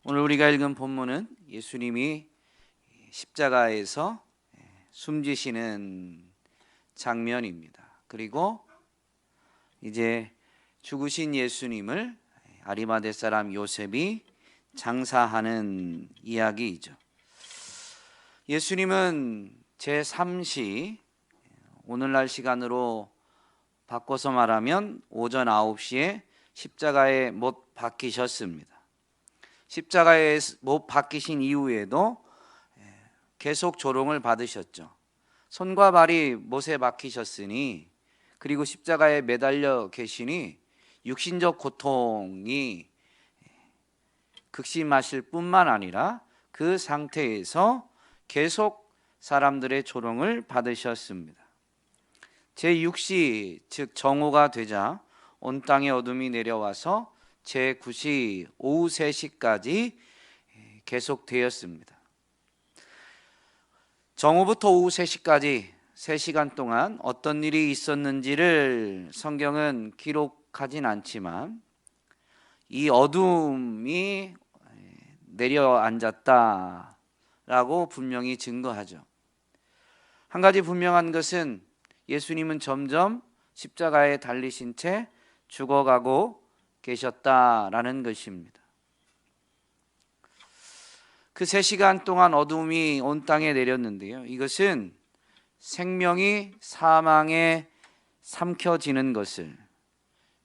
오늘 우리가 읽은 본문은 예수님이 십자가에서 숨지시는 장면입니다. 그리고 이제 죽으신 예수님을 아리마대 사람 요셉이 장사하는 이야기이죠. 예수님은 제3시, 오늘날 시간으로 바꿔서 말하면 오전 9시에 십자가에 못 박히셨습니다. 십자가에 못 박히신 이후에도 계속 조롱을 받으셨죠. 손과 발이 못에 박히셨으니, 그리고 십자가에 매달려 계시니 육신적 고통이 극심하실 뿐만 아니라 그 상태에서 계속 사람들의 조롱을 받으셨습니다. 제6시, 즉 정오가 되자 온 땅에 어둠이 내려와서 제9시 오후 3시까지 계속되었습니다. 정오부터 오후 3시까지 3시간 동안 어떤 일이 있었는지를 성경은 기록하진 않지만 이 어둠이 내려앉았다라고 분명히 증거하죠. 한 가지 분명한 것은 예수님은 점점 십자가에 달리신 채 죽어가고 계셨다라는 것입니다. 그 3시간 동안 어둠이 온 땅에 내렸는데요, 이것은 생명이 사망에 삼켜지는 것을,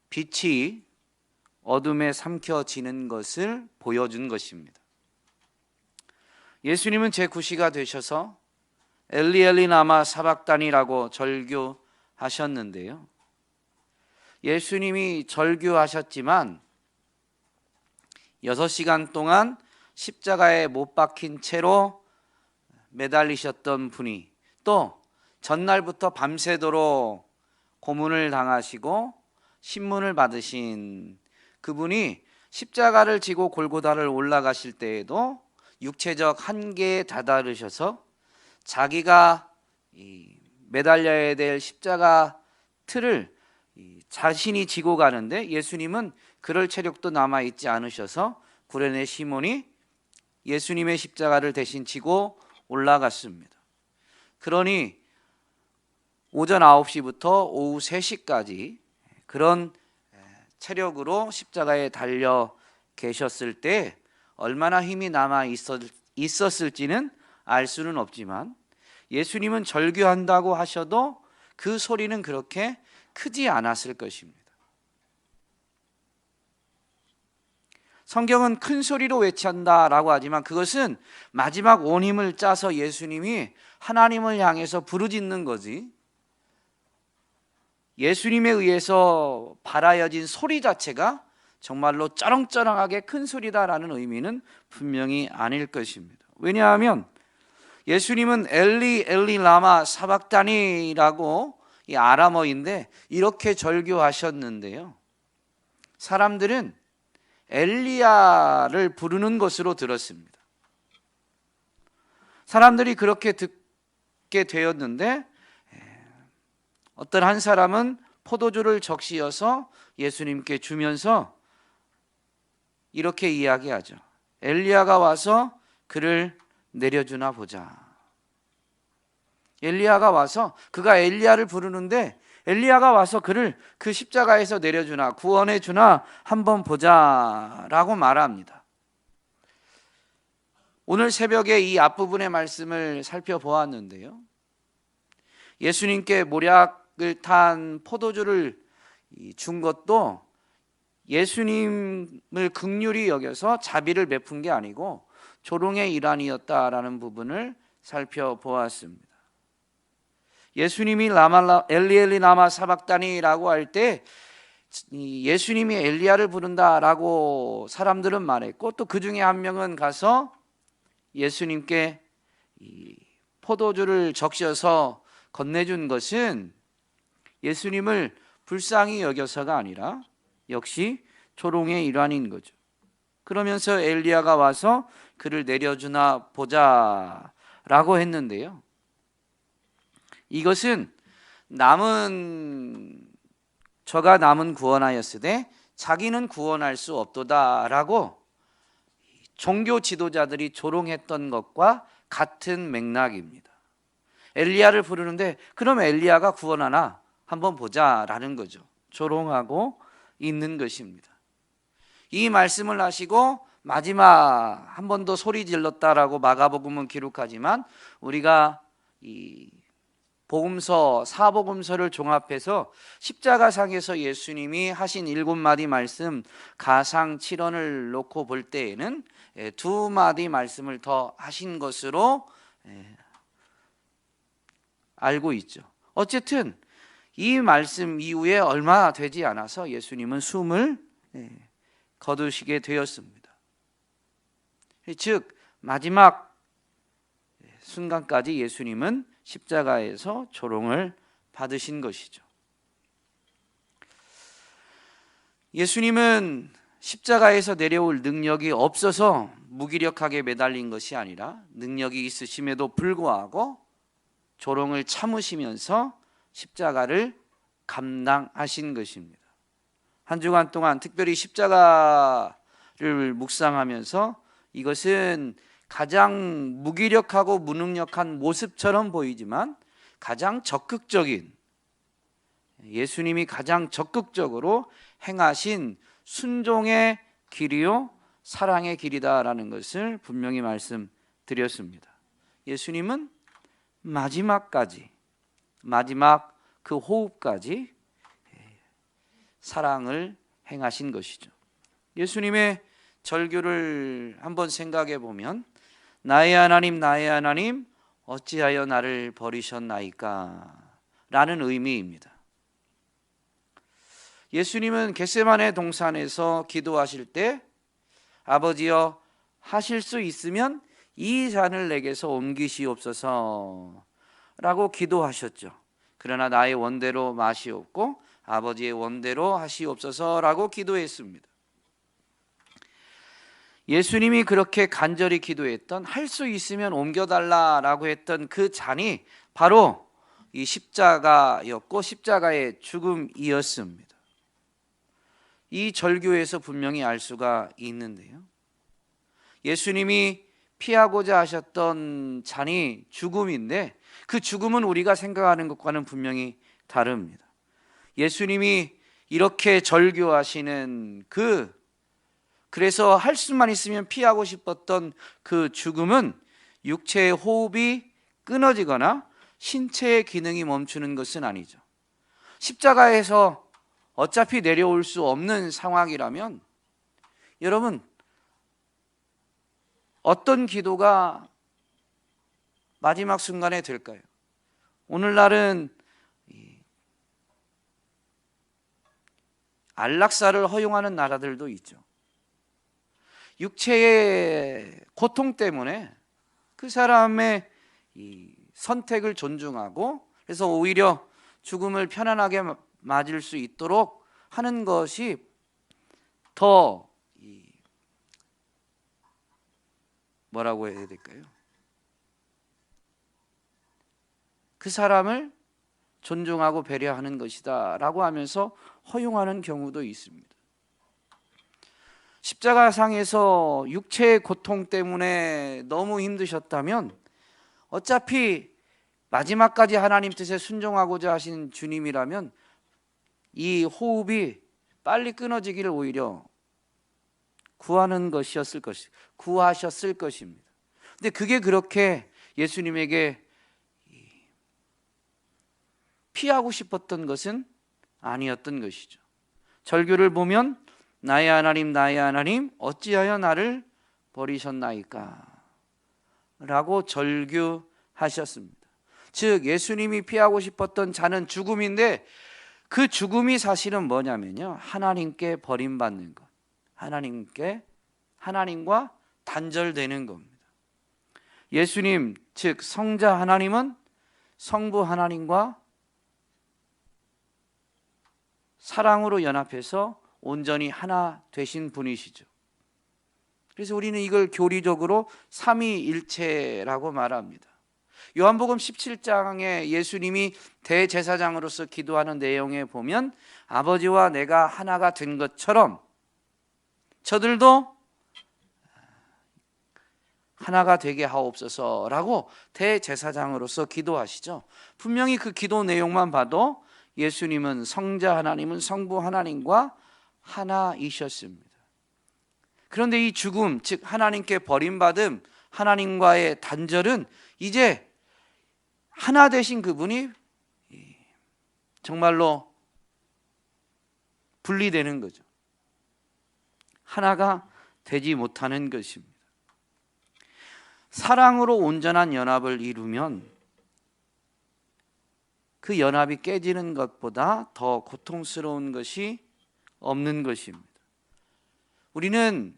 빛이 어둠에 삼켜지는 것을 보여준 것입니다. 예수님은 제9시가 되셔서 엘리 엘리 라마 사박다니라고 절규하셨는데요, 예수님이 절규하셨지만 6시간 동안 십자가에 못 박힌 채로 매달리셨던 분이, 또 전날부터 밤새도록 고문을 당하시고 신문을 받으신 그분이 십자가를 지고 골고다를 올라가실 때에도 육체적 한계에 다다르셔서 자기가 매달려야 될 십자가 틀을 자신이 지고 가는데 예수님은 그럴 체력도 남아있지 않으셔서 구레네 시몬이 예수님의 십자가를 대신 지고 올라갔습니다. 그러니 오전 9시부터 오후 3시까지 그런 체력으로 십자가에 달려 계셨을 때 얼마나 힘이 남아 있었을지는 알 수는 없지만 예수님은 절규한다고 하셔도 그 소리는 그렇게 크지 않았을 것입니다. 성경은 큰 소리로 외친다라고 하지만 그것은 마지막 온 힘을 짜서 예수님이 하나님을 향해서 부르짖는 거지, 예수님에 의해서 발하여진 소리 자체가 정말로 쩌렁쩌렁하게 큰 소리다라는 의미는 분명히 아닐 것입니다. 왜냐하면 예수님은 엘리 엘리 라마 사박다니라고 이 아람어인데 이렇게 절규하셨는데요, 사람들은 엘리야를 부르는 것으로 들었습니다. 사람들이 그렇게 듣게 되었는데 어떤 한 사람은 포도주를 적시어서 예수님께 주면서 이렇게 이야기하죠. 엘리야가 와서 그를 내려주나 보자. 엘리야가 와서, 그가 엘리야를 부르는데 엘리야가 와서 그를 그 십자가에서 내려주나, 구원해 주나 한번 보자라고 말합니다. 오늘 새벽에 이 앞부분의 말씀을 살펴보았는데요, 예수님께 모략을 탄 포도주를 준 것도 예수님을 긍휼히 여겨서 자비를 베푼 게 아니고 조롱의 일환이었다라는 부분을 살펴보았습니다. 예수님이 엘리 엘리 라마 사박다니라고 할 때 예수님이 엘리야를 부른다라고 사람들은 말했고, 또 그 중에 한 명은 가서 예수님께 포도주를 적셔서 건네준 것은 예수님을 불쌍히 여겨서가 아니라 역시 조롱의 일환인 거죠. 그러면서 엘리야가 와서 그를 내려주나 보자라고 했는데요, 이것은 저가 남은 구원하였으되 자기는 구원할 수 없도다라고 종교 지도자들이 조롱했던 것과 같은 맥락입니다. 엘리야를 부르는데 그럼 엘리야가 구원하나 한번 보자라는 거죠. 조롱하고 있는 것입니다. 이 말씀을 하시고 마지막 한 번 더 소리 질렀다라고 마가복음은 기록하지만 우리가 이 복음서 사복음서를 종합해서 십자가상에서 예수님이 하신 7마디 말씀 가상 7언을 놓고 볼 때에는 2마디 말씀을 더 하신 것으로 알고 있죠. 어쨌든 이 말씀 이후에 얼마 되지 않아서 예수님은 숨을 거두시게 되었습니다. 즉 마지막 순간까지 예수님은 십자가에서 조롱을 받으신 것이죠. 예수님은 십자가에서 내려올 능력이 없어서 무기력하게 매달린 것이 아니라 능력이 있으심에도 불구하고 조롱을 참으시면서 십자가를 감당하신 것입니다. 한 주간 동안 특별히 십자가를 묵상하면서 이것은 가장 무기력하고 무능력한 모습처럼 보이지만 가장 적극적인, 예수님이 가장 적극적으로 행하신 순종의 길이요 사랑의 길이다라는 것을 분명히 말씀드렸습니다. 예수님은 마지막까지, 마지막 그 호흡까지 사랑을 행하신 것이죠. 예수님의 절규를 한번 생각해 보면 나의 하나님 나의 하나님 어찌하여 나를 버리셨나이까 라는 의미입니다. 예수님은 겟세마네 동산에서 기도하실 때 아버지여 하실 수 있으면 이 잔을 내게서 옮기시옵소서 라고 기도하셨죠. 그러나 나의 원대로 마시옵고 아버지의 원대로 하시옵소서 라고 기도했습니다. 예수님이 그렇게 간절히 기도했던 할 수 있으면 옮겨달라라고 했던 그 잔이 바로 이 십자가였고 십자가의 죽음이었습니다. 이 절규에서 분명히 알 수가 있는데요, 예수님이 피하고자 하셨던 잔이 죽음인데 그 죽음은 우리가 생각하는 것과는 분명히 다릅니다. 예수님이 이렇게 절규하시는 그래서 할 수만 있으면 피하고 싶었던 그 죽음은 육체의 호흡이 끊어지거나 신체의 기능이 멈추는 것은 아니죠. 십자가에서 어차피 내려올 수 없는 상황이라면 여러분 어떤 기도가 마지막 순간에 될까요? 오늘날은 안락사를 허용하는 나라들도 있죠. 육체의 고통 때문에 그 사람의 이 선택을 존중하고 그래서 오히려 죽음을 편안하게 맞을 수 있도록 하는 것이 더 뭐라고 해야 될까요? 그 사람을 존중하고 배려하는 것이다 라고 하면서 허용하는 경우도 있습니다. 십자가상에서 육체의 고통 때문에 너무 힘드셨다면 어차피 마지막까지 하나님 뜻에 순종하고자 하신 주님이라면 이 호흡이 빨리 끊어지기를 오히려 구하셨을 것입니다. 근데 그게 그렇게 예수님에게 피하고 싶었던 것은 아니었던 것이죠. 절규를 보면 나의 하나님 어찌하여 나를 버리셨나이까 라고 절규하셨습니다. 즉 예수님이 피하고 싶었던 자는 죽음인데 그 죽음이 사실은 뭐냐면요, 하나님께 버림받는 것, 하나님과 단절되는 겁니다. 예수님 즉 성자 하나님은 성부 하나님과 사랑으로 연합해서 온전히 하나 되신 분이시죠. 그래서 우리는 이걸 교리적으로 삼위일체라고 말합니다. 요한복음 17장에 예수님이 대제사장으로서 기도하는 내용에 보면 아버지와 내가 하나가 된 것처럼 저들도 하나가 되게 하옵소서라고 대제사장으로서 기도하시죠. 분명히 그 기도 내용만 봐도 예수님은 성자 하나님은 성부 하나님과 하나이셨습니다. 그런데 이 죽음, 즉 하나님께 버림받음, 하나님과의 단절은 이제 하나 되신 그분이 정말로 분리되는 거죠. 하나가 되지 못하는 것입니다. 사랑으로 온전한 연합을 이루면 그 연합이 깨지는 것보다 더 고통스러운 것이 없는 것입니다. 우리는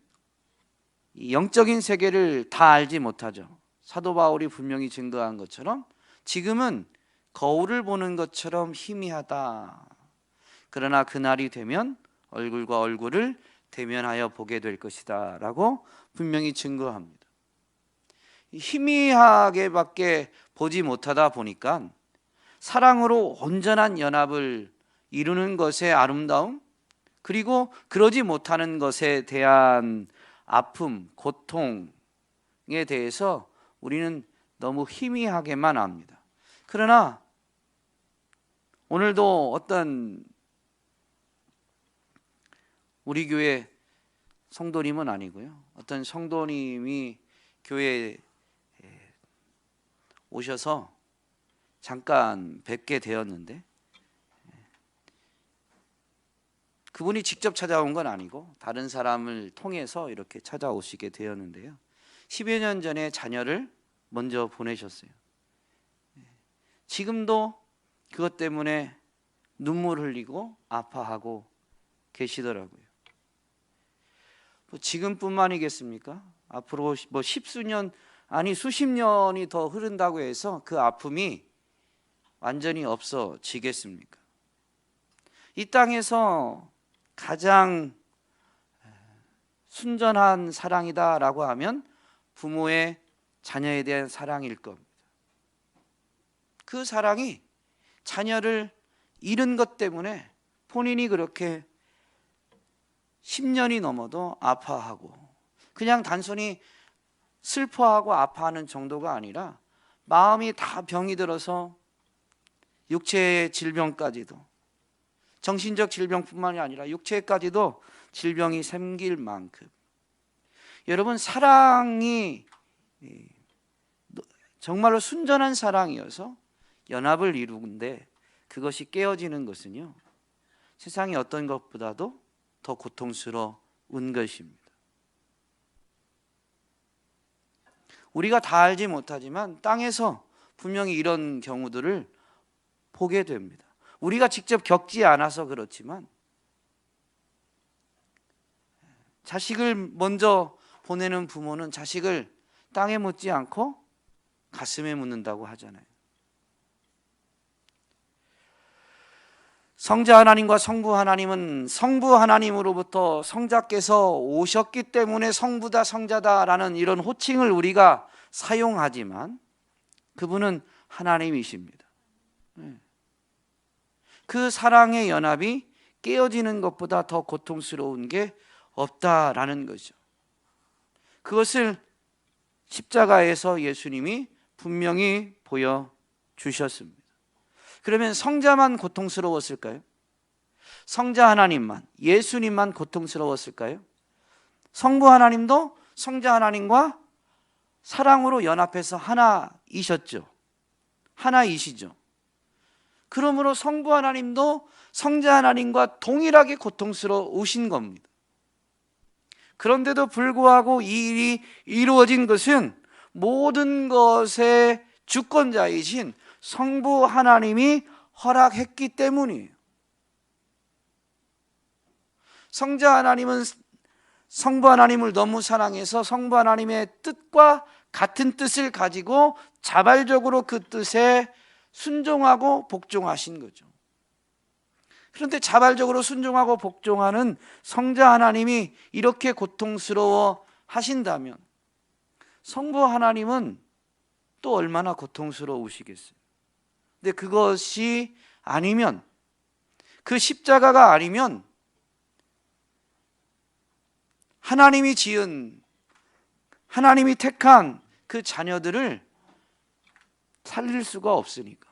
영적인 세계를 다 알지 못하죠. 사도 바울이 분명히 증거한 것처럼 지금은 거울을 보는 것처럼 희미하다. 그러나 그날이 되면 얼굴과 얼굴을 대면하여 보게 될 것이다 라고 분명히 증거합니다. 희미하게밖에 보지 못하다 보니까 사랑으로 온전한 연합을 이루는 것의 아름다움, 그리고 그러지 못하는 것에 대한 아픔, 고통에 대해서 우리는 너무 희미하게만 압니다. 그러나 오늘도 어떤 우리 교회 성도님은 아니고요, 어떤 성도님이 교회에 오셔서 잠깐 뵙게 되었는데, 그분이 직접 찾아온 건 아니고 다른 사람을 통해서 이렇게 찾아오시게 되었는데요, 10여 년 전에 자녀를 먼저 보내셨어요. 지금도 그것 때문에 눈물 흘리고 아파하고 계시더라고요. 지금뿐만이겠습니까? 앞으로 뭐 십수년, 아니 수십 년이 더 흐른다고 해서 그 아픔이 완전히 없어지겠습니까? 이 땅에서 가장 순전한 사랑이다라고 하면 부모의 자녀에 대한 사랑일 겁니다. 그 사랑이 자녀를 잃은 것 때문에 본인이 그렇게 10년이 넘어도 아파하고, 그냥 단순히 슬퍼하고 아파하는 정도가 아니라 마음이 다 병이 들어서 육체의 질병까지도, 정신적 질병뿐만이 아니라 육체까지도 질병이 생길 만큼, 여러분, 사랑이 정말로 순전한 사랑이어서 연합을 이루는데 그것이 깨어지는 것은요, 세상의 어떤 것보다도 더 고통스러운 것입니다. 우리가 다 알지 못하지만 땅에서 분명히 이런 경우들을 보게 됩니다. 우리가 직접 겪지 않아서 그렇지만 자식을 먼저 보내는 부모는 자식을 땅에 묻지 않고 가슴에 묻는다고 하잖아요. 성자 하나님과 성부 하나님은 성부 하나님으로부터 성자께서 오셨기 때문에 성부다 성자다라는 이런 호칭을 우리가 사용하지만 그분은 하나님이십니다. 그 사랑의 연합이 깨어지는 것보다 더 고통스러운 게 없다라는 거죠. 그것을 십자가에서 예수님이 분명히 보여주셨습니다. 그러면 성자만 고통스러웠을까요? 성자 하나님만, 예수님만 고통스러웠을까요? 성부 하나님도 성자 하나님과 사랑으로 연합해서 하나이셨죠. 하나이시죠. 그러므로 성부 하나님도 성자 하나님과 동일하게 고통스러우신 겁니다. 그런데도 불구하고 이 일이 이루어진 것은 모든 것의 주권자이신 성부 하나님이 허락했기 때문이에요. 성자 하나님은 성부 하나님을 너무 사랑해서 성부 하나님의 뜻과 같은 뜻을 가지고 자발적으로 그 뜻에 순종하고 복종하신 거죠. 그런데 자발적으로 순종하고 복종하는 성자 하나님이 이렇게 고통스러워 하신다면 성부 하나님은 또 얼마나 고통스러우시겠어요. 근데 그것이 아니면, 그 십자가가 아니면 하나님이 택한 그 자녀들을 살릴 수가 없으니까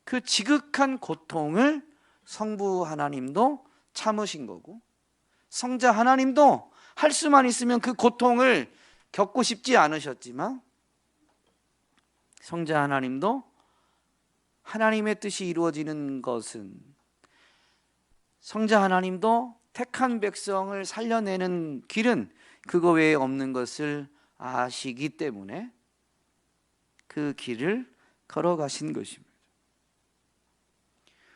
그 지극한 고통을 성부 하나님도 참으신 거고, 성자 하나님도 할 수만 있으면 그 고통을 겪고 싶지 않으셨지만, 성자 하나님도 하나님의 뜻이 이루어지는 것은, 성자 하나님도 택한 백성을 살려내는 길은 그거 외에 없는 것을 아시기 때문에 그 길을 걸어가신 것입니다.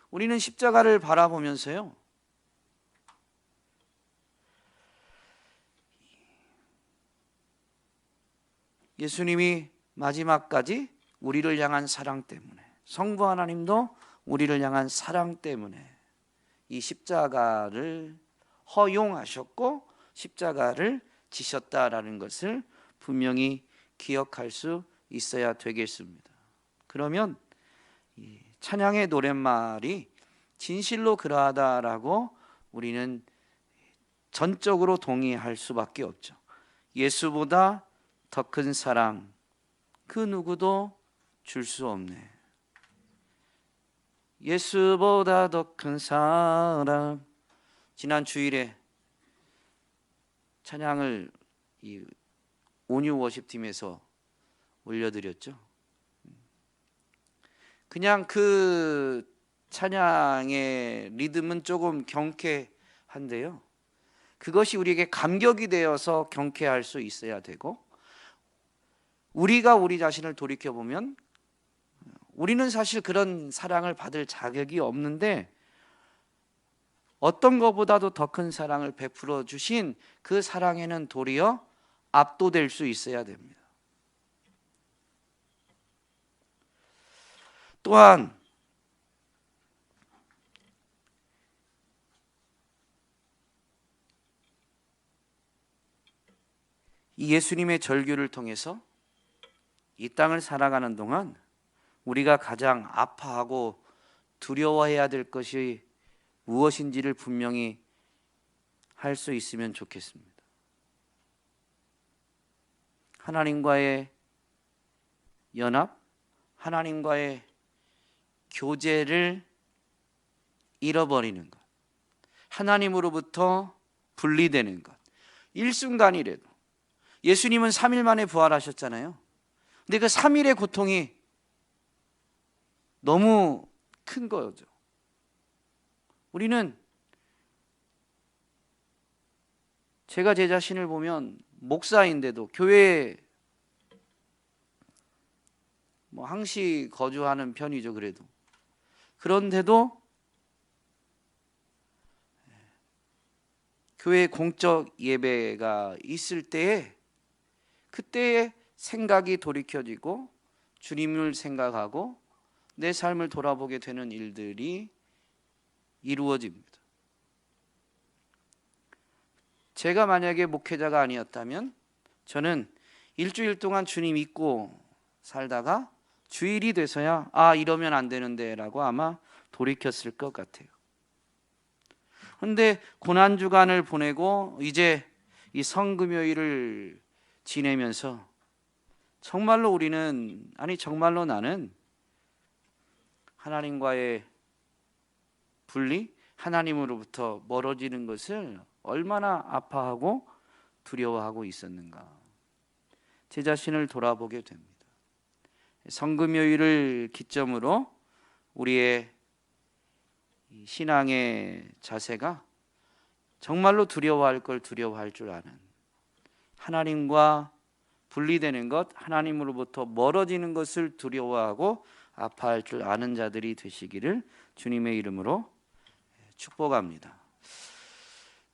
우리는 십자가를 바라보면서요, 예수님이 마지막까지 우리를 향한 사랑 때문에, 성부 하나님도 우리를 향한 사랑 때문에 이 십자가를 허용하셨고 십자가를 지셨다라는 것을 분명히 기억할 수 있어야 되겠습니다. 그러면 이 찬양의 노랫말이 진실로 그러하다라고 우리는 전적으로 동의할 수밖에 없죠. 예수보다 더 큰 사랑 그 누구도 줄 수 없네. 예수보다 더 큰 사랑. 지난 주일에 찬양을 이 온유 워십팀에서 올려드렸죠. 그냥 그 찬양의 리듬은 조금 경쾌한데요, 그것이 우리에게 감격이 되어서 경쾌할 수 있어야 되고, 우리가 우리 자신을 돌이켜보면 우리는 사실 그런 사랑을 받을 자격이 없는데 어떤 것보다도 더 큰 사랑을 베풀어 주신 그 사랑에는 도리어 압도될 수 있어야 됩니다. 또한 이 예수님의 절규를 통해서 이 땅을 살아가는 동안 우리가 가장 아파하고 두려워해야 될 것이 무엇인지를 분명히 할 수 있으면 좋겠습니다. 하나님과의 연합, 하나님과의 교제를 잃어버리는 것, 하나님으로부터 분리되는 것, 일순간이라도. 예수님은 3일 만에 부활하셨잖아요. 근데 그 3일의 고통이 너무 큰 거죠. 우리는, 제가 제 자신을 보면 목사인데도 교회에 항시 거주하는 편이죠. 그런데도 교회 공적 예배가 있을 때에 그때의 생각이 돌이켜지고 주님을 생각하고 내 삶을 돌아보게 되는 일들이 이루어집니다. 제가 만약에 목회자가 아니었다면 저는 일주일 동안 주님 잊고 살다가 주일이 돼서야 이러면 안 되는데 라고 아마 돌이켰을 것 같아요. 그런데 고난주간을 보내고 이제 이 성금요일을 지내면서 정말로 정말로 나는 하나님과의 분리, 하나님으로부터 멀어지는 것을 얼마나 아파하고 두려워하고 있었는가. 제 자신을 돌아보게 됩니다. 성금요일을 기점으로 우리의 신앙의 자세가 정말로 두려워할 걸 두려워할 줄 아는, 하나님과 분리되는 것, 하나님으로부터 멀어지는 것을 두려워하고 아파할 줄 아는 자들이 되시기를 주님의 이름으로 축복합니다.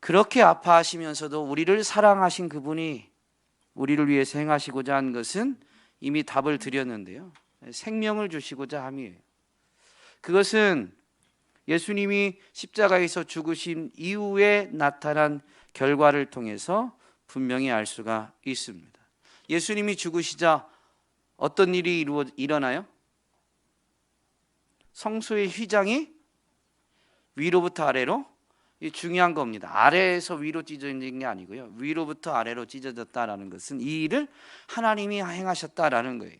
그렇게 아파하시면서도 우리를 사랑하신 그분이 우리를 위해서 행하시고자 한 것은 이미 답을 드렸는데요, 생명을 주시고자 함이에요. 그것은 예수님이 십자가에서 죽으신 이후에 나타난 결과를 통해서 분명히 알 수가 있습니다. 예수님이 죽으시자 어떤 일이 일어나요? 성소의 휘장이 위로부터 아래로 이 중요한 겁니다. 아래에서 위로 찢어진 게 아니고요, 위로부터 아래로 찢어졌다라는 것은 이 일을 하나님이 행하셨다라는 거예요.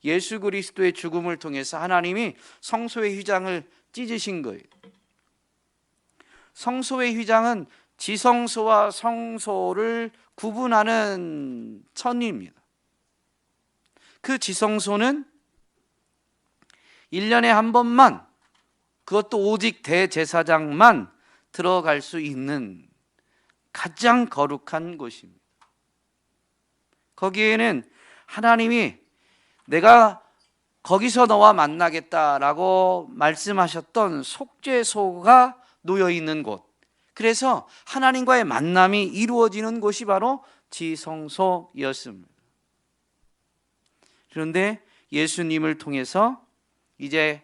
예수 그리스도의 죽음을 통해서 하나님이 성소의 휘장을 찢으신 거예요. 성소의 휘장은 지성소와 성소를 구분하는 천입니다. 그 지성소는 1년에 한 번만, 그것도 오직 대제사장만 들어갈 수 있는 가장 거룩한 곳입니다. 거기에는 하나님이 내가 거기서 너와 만나겠다라고 말씀하셨던 속죄소가 놓여 있는 곳, 그래서 하나님과의 만남이 이루어지는 곳이 바로 지성소였습니다. 그런데 예수님을 통해서 이제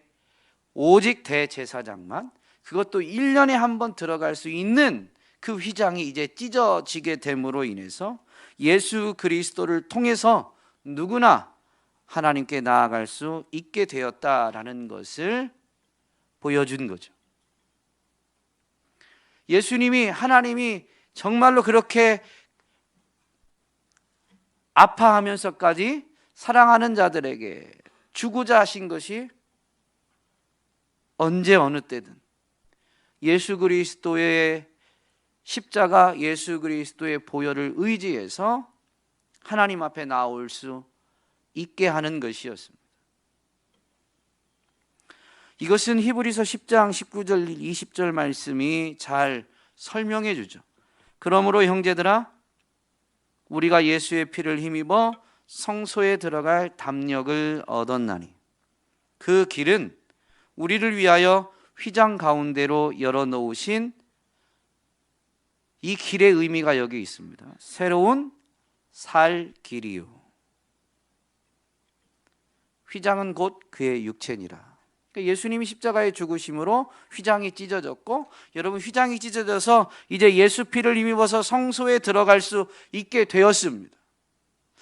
오직 대제사장만, 그것도 1년에 한 번 들어갈 수 있는 그 휘장이 이제 찢어지게 됨으로 인해서 예수 그리스도를 통해서 누구나 하나님께 나아갈 수 있게 되었다라는 것을 보여준 거죠. 예수님이, 하나님이 정말로 그렇게 아파하면서까지 사랑하는 자들에게 주고자 하신 것이 언제 어느 때든 예수 그리스도의 십자가, 예수 그리스도의 보혈을 의지해서 하나님 앞에 나올 수 있게 하는 것이었습니다. 이것은 히브리서 10장 19절 20절 말씀이 잘 설명해 주죠. 그러므로 형제들아, 우리가 예수의 피를 힘입어 성소에 들어갈 담력을 얻었나니 그 길은 우리를 위하여 휘장 가운데로 열어놓으신, 이 길의 의미가 여기 있습니다. 새로운 살 길이요. 휘장은 곧 그의 육체니라. 그러니까 예수님이 십자가에 죽으심으로 휘장이 찢어졌고, 여러분, 휘장이 찢어져서 이제 예수 피를 힘입어서 성소에 들어갈 수 있게 되었습니다.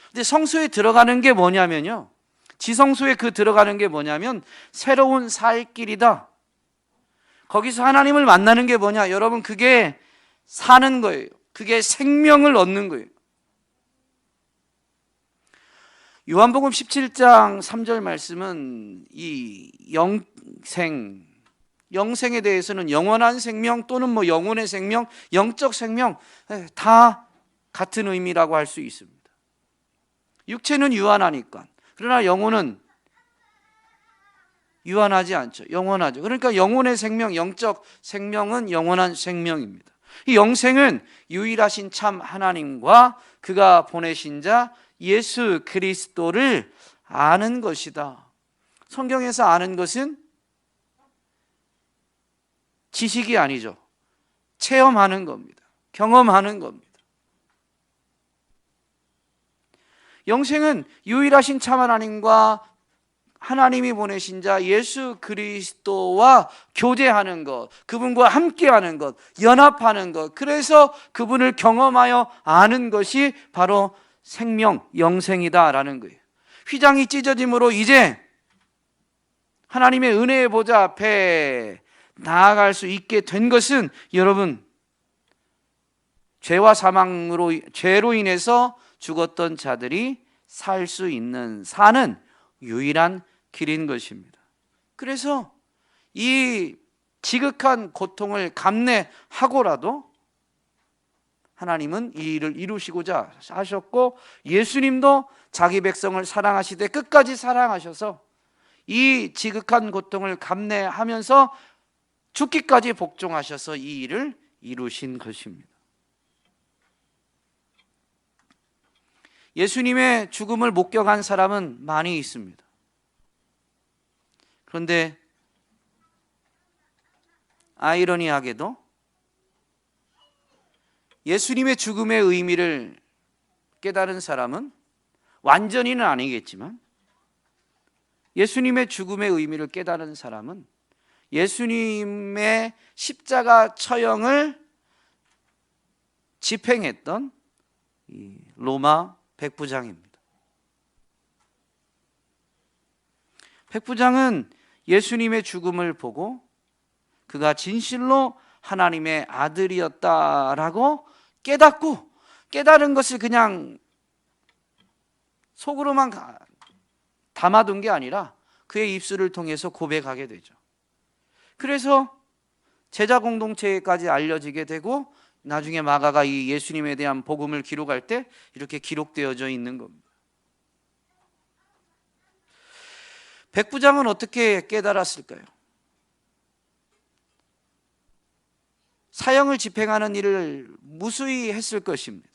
근데 성소에 들어가는 게 뭐냐면요, 지성소에 들어가는 게 뭐냐면 새로운 살 길이다. 거기서 하나님을 만나는 게 뭐냐, 여러분, 그게 사는 거예요. 그게 생명을 얻는 거예요. 요한복음 17장 3절 말씀은 이 영생에 대해서는 영원한 생명 또는 영혼의 생명, 영적 생명 다 같은 의미라고 할 수 있습니다. 육체는 유한하니까. 그러나 영혼은 유한하지 않죠. 영원하죠. 그러니까 영혼의 생명, 영적 생명은 영원한 생명입니다. 이 영생은 유일하신 참 하나님과 그가 보내신 자 예수 그리스도를 아는 것이다. 성경에서 아는 것은 지식이 아니죠. 체험하는 겁니다. 경험하는 겁니다. 영생은 유일하신 참 하나님과 하나님이 보내신 자 예수 그리스도와 교제하는 것, 그분과 함께하는 것, 연합하는 것, 그래서 그분을 경험하여 아는 것이 바로 생명, 영생이다라는 거예요. 휘장이 찢어짐으로 이제 하나님의 은혜의 보좌 앞에 나아갈 수 있게 된 것은, 여러분, 죄와 사망으로, 죄로 인해서 죽었던 자들이 살 수 있는, 사는 유일한 길인 것입니다. 그래서 이 지극한 고통을 감내하고라도 하나님은 이 일을 이루시고자 하셨고, 예수님도 자기 백성을 사랑하시되 끝까지 사랑하셔서 이 지극한 고통을 감내하면서 죽기까지 복종하셔서 이 일을 이루신 것입니다. 예수님의 죽음을 목격한 사람은 많이 있습니다. 그런데 아이러니하게도 예수님의 죽음의 의미를 깨달은 사람은, 완전히는 아니겠지만 예수님의 죽음의 의미를 깨달은 사람은 예수님의 십자가 처형을 집행했던 이 로마 백부장입니다. 백부장은 예수님의 죽음을 보고 그가 진실로 하나님의 아들이었다라고 깨닫고, 깨달은 것을 그냥 속으로만 담아둔 게 아니라 그의 입술을 통해서 고백하게 되죠. 그래서 제자 공동체까지 알려지게 되고, 나중에 마가가 이 예수님에 대한 복음을 기록할 때 이렇게 기록되어져 있는 겁니다. 백부장은 어떻게 깨달았을까요? 사형을 집행하는 일을 무수히 했을 것입니다.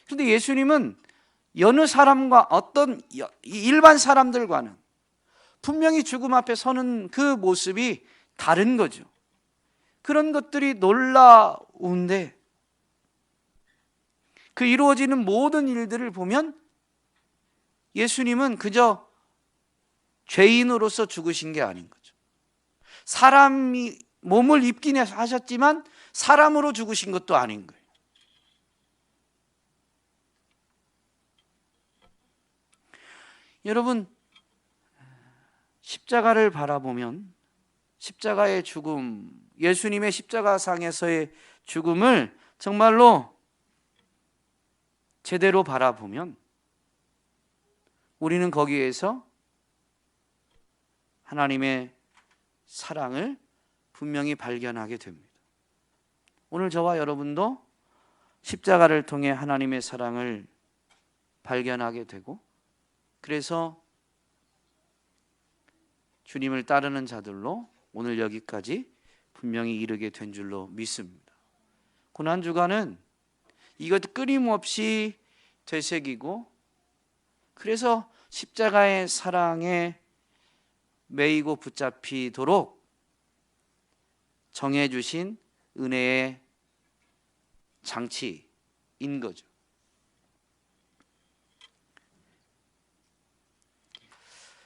그런데 예수님은 여느 사람과, 어떤 일반 사람들과는 분명히 죽음 앞에 서는 그 모습이 다른 거죠. 그런 것들이 놀라운데, 그 이루어지는 모든 일들을 보면 예수님은 그저 죄인으로서 죽으신 게 아닌 거죠. 사람이 몸을 입긴 하셨지만 사람으로 죽으신 것도 아닌 거예요. 여러분, 십자가를 바라보면 십자가의 죽음, 예수님의 십자가상에서의 죽음을 정말로 제대로 바라보면 우리는 거기에서 하나님의 사랑을 분명히 발견하게 됩니다. 오늘 저와 여러분도 십자가를 통해 하나님의 사랑을 발견하게 되고, 그래서 주님을 따르는 자들로 오늘 여기까지 분명히 이르게 된 줄로 믿습니다. 고난주간은 이것 끊임없이 되새기고, 그래서 십자가의 사랑에 매이고 붙잡히도록 정해주신 은혜의 장치인 거죠.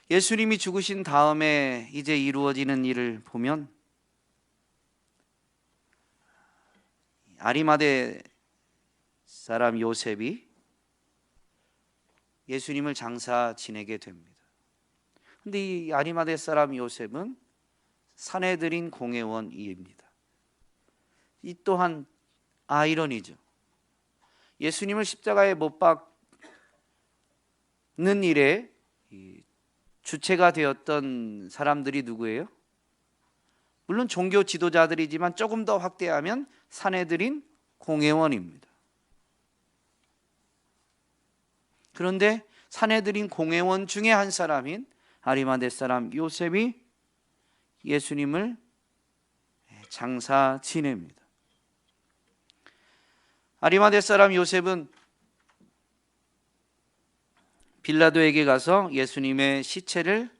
예수님이 죽으신 다음에 이제 이루어지는 일을 보면 아리마대 사람 요셉이 예수님을 장사 지내게 됩니다. 그런데 이 아리마대 사람 요셉은 산헤드린 공회원입니다. 이 또한 아이러니죠. 예수님을 십자가에 못 박는 일에 주체가 되었던 사람들이 누구예요? 물론 종교 지도자들이지만 조금 더 확대하면 산헤드린 공회원입니다. 그런데 산헤드린 공회원 중에 한 사람인 아리마대 사람 요셉이 예수님을 장사 지냅니다. 아리마대 사람 요셉은 빌라도에게 가서 예수님의 시체를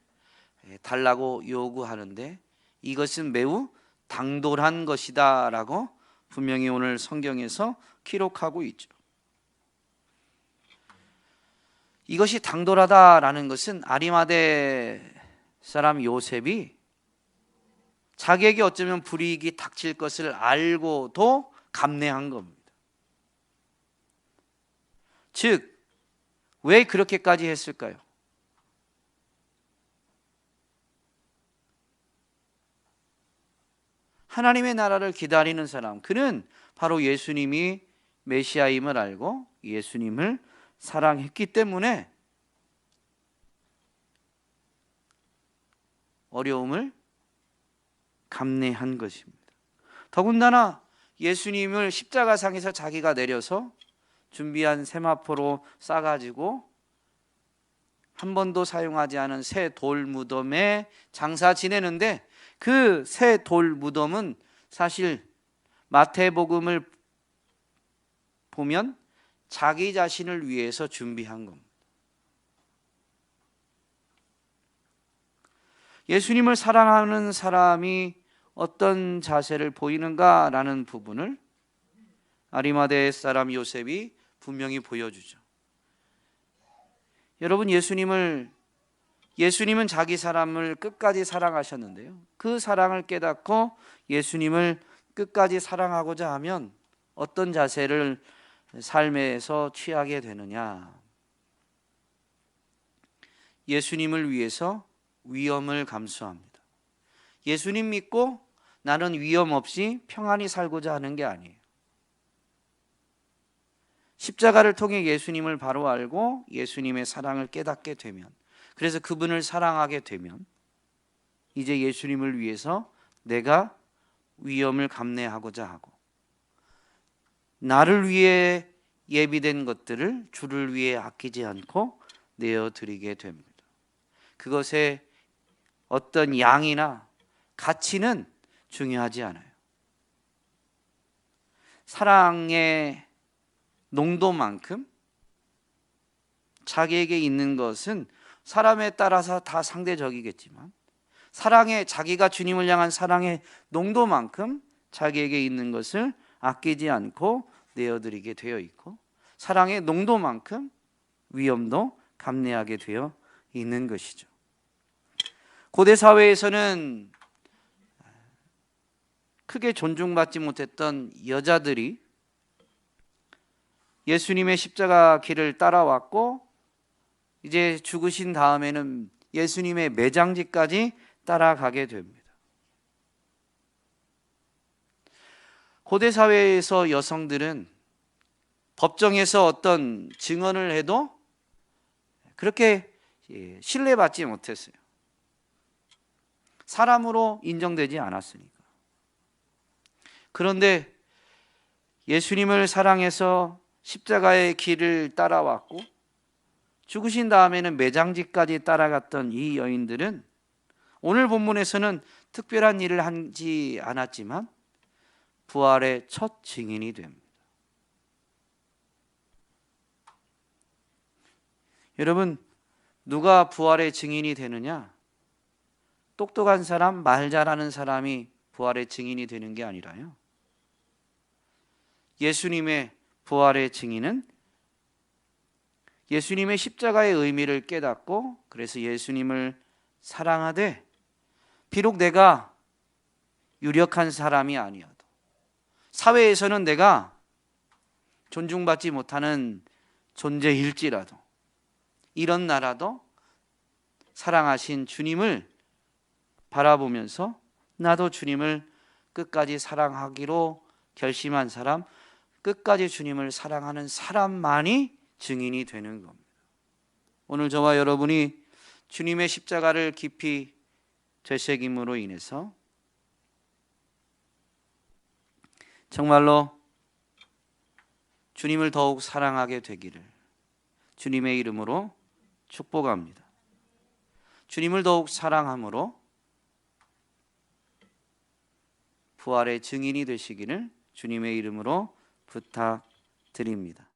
달라고 요구하는데, 이것은 매우 당돌한 것이다 라고 분명히 오늘 성경에서 기록하고 있죠. 이것이 당돌하다라는 것은 아리마대 사람 요셉이 자기에게 어쩌면 불이익이 닥칠 것을 알고도 감내한 겁니다. 즉, 왜 그렇게까지 했을까요? 하나님의 나라를 기다리는 사람, 그는 바로 예수님이 메시아임을 알고 예수님을 사랑했기 때문에 어려움을 감내한 것입니다. 더군다나 예수님을 십자가상에서 자기가 내려서 준비한 세마포로 싸가지고 한 번도 사용하지 않은 새 돌 무덤에 장사 지내는데, 그 새 돌 무덤은 사실 마태복음을 보면 자기 자신을 위해서 준비한 겁니다. 예수님을 사랑하는 사람이 어떤 자세를 보이는가라는 부분을 아리마대 사람 요셉이 분명히 보여주죠. 여러분, 예수님은 자기 사람을 끝까지 사랑하셨는데요, 그 사랑을 깨닫고 예수님을 끝까지 사랑하고자 하면 어떤 자세를 삶에서 취하게 되느냐? 예수님을 위해서 위험을 감수합니다. 예수님 믿고 나는 위험 없이 평안히 살고자 하는 게 아니에요. 십자가를 통해 예수님을 바로 알고 예수님의 사랑을 깨닫게 되면, 그래서 그분을 사랑하게 되면 이제 예수님을 위해서 내가 위험을 감내하고자 하고 나를 위해 예비된 것들을 주를 위해 아끼지 않고 내어드리게 됩니다. 그것에 어떤 양이나 가치는 중요하지 않아요. 사랑의 농도만큼 자기에게 있는 것은 사람에 따라서 다 상대적이겠지만 사랑의, 자기가 주님을 향한 사랑의 농도만큼 자기에게 있는 것을 아끼지 않고 내어드리게 되어 있고, 사랑의 농도만큼 위험도 감내하게 되어 있는 것이죠. 고대 사회에서는 크게 존중받지 못했던 여자들이 예수님의 십자가 길을 따라왔고, 이제 죽으신 다음에는 예수님의 매장지까지 따라가게 됩니다. 고대 사회에서 여성들은 법정에서 어떤 증언을 해도 그렇게 신뢰받지 못했어요. 사람으로 인정되지 않았으니까. 그런데 예수님을 사랑해서 십자가의 길을 따라왔고 죽으신 다음에는 매장지까지 따라갔던 이 여인들은 오늘 본문에서는 특별한 일을 하지 않았지만 부활의 첫 증인이 됩니다. 여러분, 누가 부활의 증인이 되느냐? 똑똑한 사람, 말 잘하는 사람이 부활의 증인이 되는 게 아니라요, 예수님의 부활의 증인은 예수님의 십자가의 의미를 깨닫고, 그래서 예수님을 사랑하되 비록 내가 유력한 사람이 아니어도, 사회에서는 내가 존중받지 못하는 존재일지라도, 이런 나라도 사랑하신 주님을 바라보면서 나도 주님을 끝까지 사랑하기로 결심한 사람, 끝까지 주님을 사랑하는 사람만이 증인이 되는 겁니다. 오늘 저와 여러분이 주님의 십자가를 깊이 되새김으로 인해서 정말로 주님을 더욱 사랑하게 되기를 주님의 이름으로 축복합니다. 주님을 더욱 사랑함으로 부활의 증인이 되시기를 주님의 이름으로 부탁드립니다.